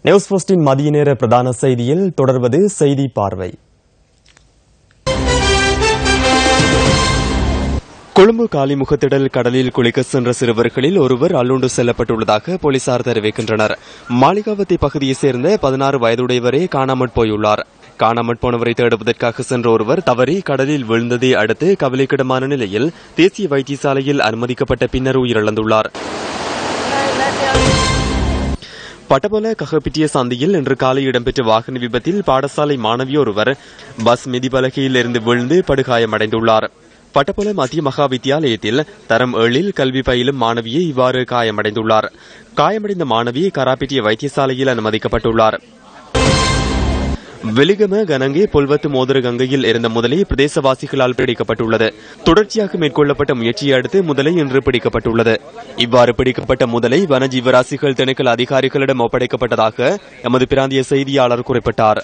News ஃபர்ஸ்டின் மதிய நேர பிரதான செய்தியில் தொடர்வது செய்தி பார்வை. கொழும்பு காலிமுகத்திடல் கடலில் குளிக்க சென்ற சிறுவர்களில் ஒருவர் அள்ளுண்டு செல்லப்பட்டுள்ளதாக போலீசார் தெரிவிக்கின்றனர். மாளிகாவத்தை பகுதியைச் சேர்ந்த 16 வயதுடையவரே காணாமற் போயுள்ளார். காணாமற் போனவரை தேடுவதற்காக சென்ற ஒருவர் தவறி கடலில் விழுந்ததை அடுத்து கவலைக்கிடமான நிலையில் தேசிய வைத்தியசாலையில் அனுமதிக்கப்பட்ட பின்னர் உயிரிழந்துள்ளார். பட்டபொல ககப்பிட்டிய சந்தையில் இன்று காலை இடம்பெற்ற வாகன விபத்தில் பாடசாலை மாணவி ஒருவர் பஸ் மிதிபலகையில் இருந்து விழுந்து படுகாயமடைந்துள்ளார். பட்டபொல மத்திய மகா வித்தியாலயத்தில் தரம் 7 கல்வி பயிலும் மாணவியை இவ்வாறு காயமடைந்துள்ளார். காயமடைந்த மாணவி கராப்பிட்டிய வைத்தியசாலையில் அனுமதிக்கப்பட்டுள்ளார். வெலிகம கனங்கே பொல்வத்து மோதிர கங்கையில் இருந்த முதலை பிரதேசவாசிகளால் பிடிக்கப்பட்டுள்ளது. தொடர்ச்சியாக மேற்கொள்ளப்பட்ட முயற்சியை அடுத்து முதலை இன்று பிடிக்கப்பட்டுள்ளது. இவ்வாறு பிடிக்கப்பட்ட முதலை வனஜீவராசிகள் திணைக்கள அதிகாரிகளிடம் ஒப்படைக்கப்பட்டதாக எமது பிராந்திய செய்தியாளர் குறிப்பிட்டார்.